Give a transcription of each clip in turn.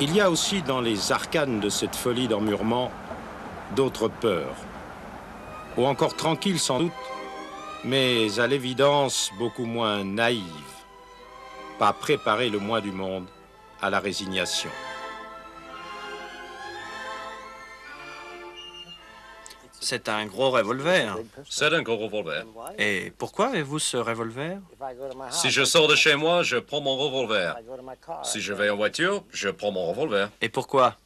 Il y a aussi dans les arcanes de cette folie d'emmurement d'autres peurs, ou encore tranquilles sans doute, mais à l'évidence beaucoup moins naïves, pas préparer le moins du monde à la résignation. C'est un gros revolver. C'est un gros revolver. Et pourquoi avez-vous ce revolver? Si je sors de chez moi, je prends mon revolver. Si je vais en voiture, je prends mon revolver. Et pourquoi?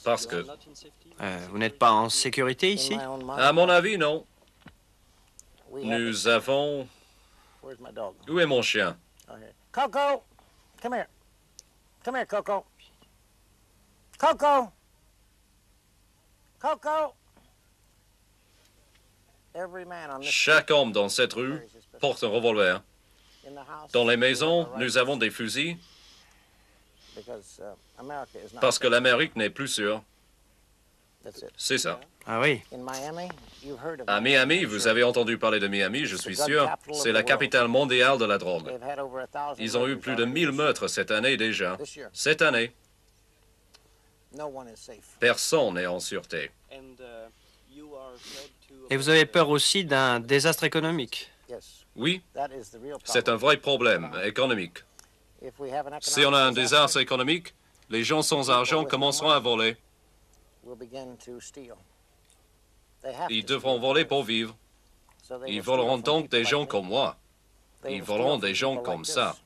Parce que, Vous n'êtes pas en sécurité ici? à mon avis, non. Nous avons... Où est mon chien? Coco, come here. Come here, Coco. Coco. Coco. Chaque homme dans cette rue porte un revolver. Dans les maisons, nous avons des fusils parce que l'Amérique n'est plus sûre. C'est ça. Ah oui. À Miami, vous avez entendu parler de Miami, je suis sûr. C'est la capitale mondiale de la drogue. Ils ont eu plus de 1000 meurtres cette année déjà. Cette année, personne n'est en sûreté. Et vous avez peur aussi d'un désastre économique? Oui, c'est un vrai problème économique. Si on a un désastre économique, les gens sans argent commenceront à voler. Ils devront voler pour vivre. Ils voleront donc des gens comme moi. Ils voleront des gens comme ça.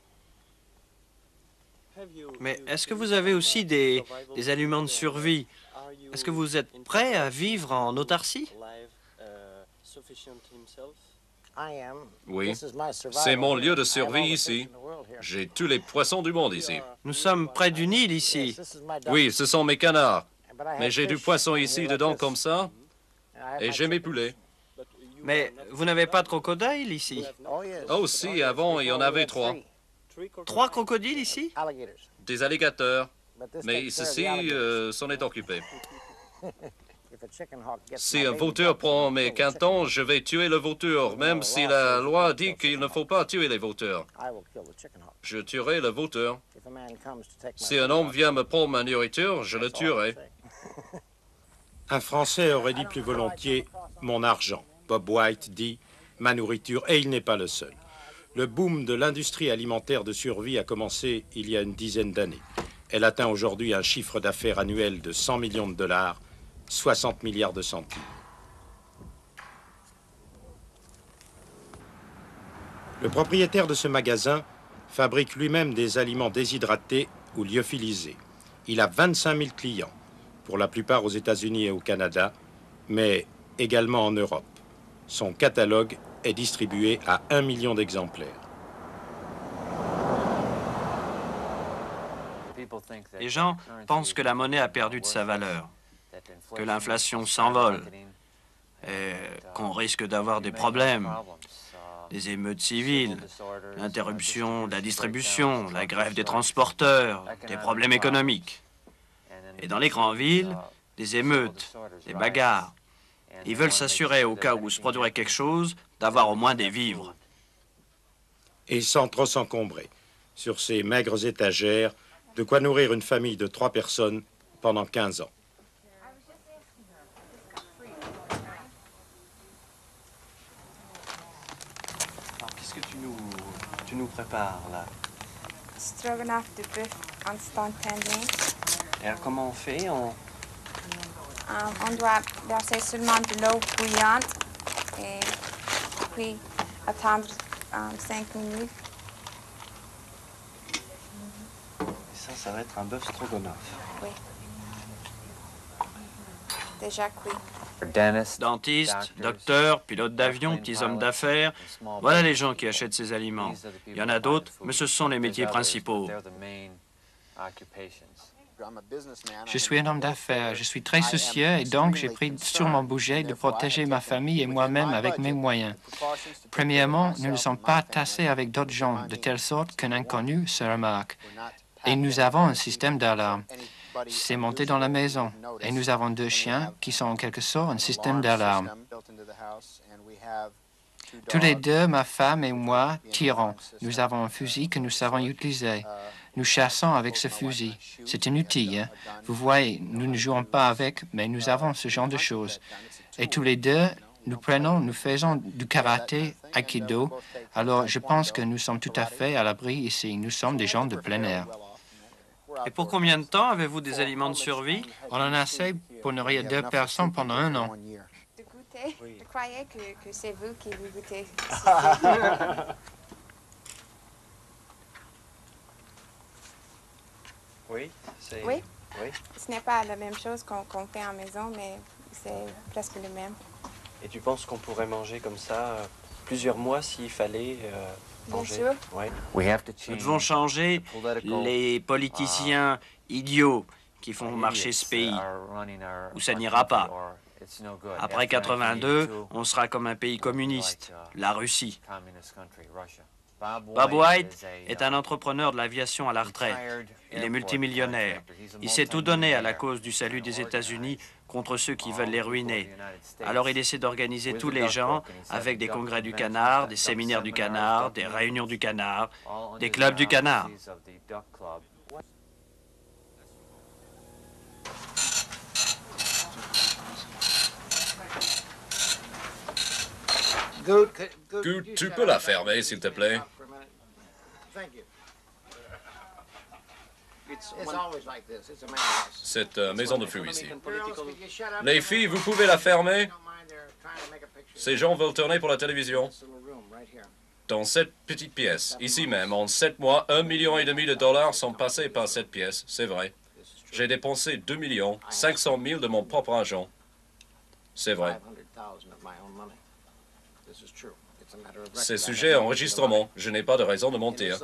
Mais est-ce que vous avez aussi des aliments de survie? Est-ce que vous êtes prêt à vivre en autarcie? Oui, c'est mon lieu de survie ici. J'ai tous les poissons du monde ici. Nous sommes près d'une île ici. Oui, ce sont mes canards. Mais j'ai du poisson ici dedans comme ça. Et j'ai mes poulets. Mais vous n'avez pas de crocodile ici? Oh si, avant, il y en avait 3. 3 crocodiles ici? Des alligators. Mais ceci s'en est occupé. Si un vautour prend mes cantons, je vais tuer le vautour, même si la loi dit qu'il ne faut pas tuer les vautours. Je tuerai le vautour. Si un homme vient me prendre ma nourriture, je le tuerai. Un Français aurait dit plus volontiers « mon argent ». Bob White dit « ma nourriture », et il n'est pas le seul. Le boom de l'industrie alimentaire de survie a commencé il y a une dizaine d'années. Elle atteint aujourd'hui un chiffre d'affaires annuel de 100 millions de dollars, 60 milliards de centimes. Le propriétaire de ce magasin fabrique lui-même des aliments déshydratés ou lyophilisés. Il a 25 000 clients, pour la plupart aux États-Unis et au Canada, mais également en Europe. Son catalogue est distribué à 1 million d'exemplaires. Les gens pensent que la monnaie a perdu de sa valeur, que l'inflation s'envole et qu'on risque d'avoir des problèmes, des émeutes civiles, l'interruption de la distribution, la grève des transporteurs, des problèmes économiques. Et dans les grandes villes, des émeutes, des bagarres. Ils veulent s'assurer, au cas où se produirait quelque chose, d'avoir au moins des vivres. Et sans trop s'encombrer, sur ces maigres étagères, de quoi nourrir une famille de 3 personnes pendant 15 ans. Alors, qu'est-ce que tu nous prépares, là? Stroganoff de bœuf instantané. Et alors, comment on fait? On doit verser seulement de l'eau bouillante et puis attendre 5 minutes. Et ça va être un bœuf stroganoff. Oui. Déjà cuit. Dentistes, docteurs, pilotes d'avion, petits hommes d'affaires, voilà les gens qui achètent ces aliments. Il y en a d'autres, mais ce sont les métiers principaux. Je suis un homme d'affaires, je suis très soucieux et donc j'ai pris sur mon budget de protéger ma famille et moi-même avec mes moyens. Premièrement, nous ne sommes pas tassés avec d'autres gens, de telle sorte qu'un inconnu se remarque. Et nous avons un système d'alarme. C'est monté dans la maison. Et nous avons 2 chiens qui sont en quelque sorte un système d'alarme. Tous les deux, ma femme et moi, tirons. Nous avons un fusil que nous savons utiliser. Nous chassons avec ce fusil. C'est inutile, hein? Vous voyez, nous ne jouons pas avec, mais nous avons ce genre de choses. Et tous les deux, nous faisons du karaté, aikido. Alors, je pense que nous sommes tout à fait à l'abri ici. Nous sommes des gens de plein air. Et pour combien de temps avez-vous des aliments de survie? On en a assez pour nourrir 2 personnes pendant 1 an. De goûter. Je croyais que c'est vous qui vous goûtez. Oui, Oui. Oui. Ce n'est pas la même chose qu'on fait en maison, mais c'est presque le même. Et tu penses qu'on pourrait manger comme ça plusieurs mois s'il fallait Bien manger? sûr. Ouais. Nous devons changer les politiciens idiots qui font marcher ce pays, ou ça n'ira pas. Après 82, on sera comme un pays communiste, la Russie. Bob White est un entrepreneur de l'aviation à la retraite. Il est multimillionnaire. Il s'est tout donné à la cause du salut des États-Unis contre ceux qui veulent les ruiner. Alors il essaie d'organiser tous les gens avec des congrès du canard, des séminaires du canard, des réunions du canard, des clubs du canard. Goot, tu peux la fermer, s'il te plaît? Cette maison de feu ici. Les filles, vous pouvez la fermer? Ces gens veulent tourner pour la télévision. Dans cette petite pièce, ici même, en 7 mois, 1,5 million de dollars sont passés par cette pièce, c'est vrai. J'ai dépensé 2 500 000 de mon propre argent. C'est vrai. C'est sujet à enregistrement. Je n'ai pas de raison de mentir.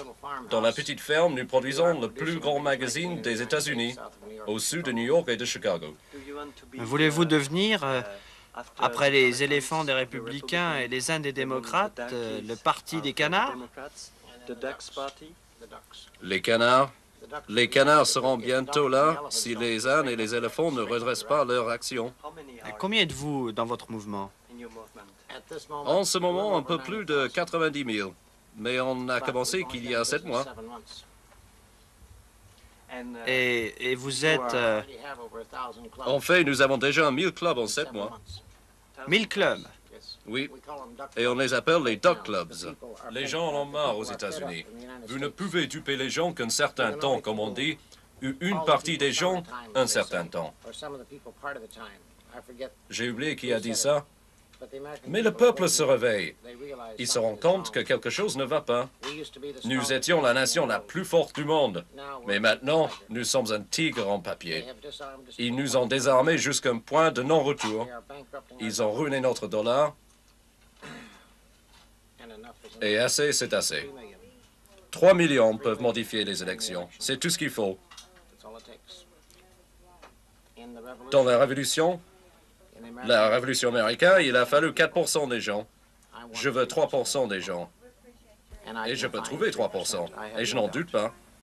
Dans la petite ferme, nous produisons le plus grand magazine des États-Unis, au sud de New York et de Chicago. Voulez-vous devenir, après les éléphants des républicains et les ânes des démocrates, le parti des canards? Les canards? Les canards seront bientôt là si les ânes et les éléphants ne redressent pas leur action. Combien êtes-vous dans votre mouvement? En ce moment, un peu plus de 90 000. Mais on a commencé qu'il y a 7 mois. Et vous êtes... En fait, nous avons déjà 1000 clubs en 7 mois. 1000 clubs. Oui. Et on les appelle les Duck Clubs. Les gens en ont marre aux États-Unis. Vous ne pouvez duper les gens qu'un certain temps, comme on dit, ou une partie des gens, un certain temps. J'ai oublié qui a dit ça. Mais le peuple se réveille. Il se rend compte que quelque chose ne va pas. Nous étions la nation la plus forte du monde. Mais maintenant, nous sommes un tigre en papier. Ils nous ont désarmés jusqu'à un point de non-retour. Ils ont ruiné notre dollar. Et assez, c'est assez. 3 millions peuvent modifier les élections. C'est tout ce qu'il faut. Dans la Révolution américaine, il a fallu 4% des gens. Je veux 3% des gens. Et je peux trouver 3%. Et je n'en doute pas.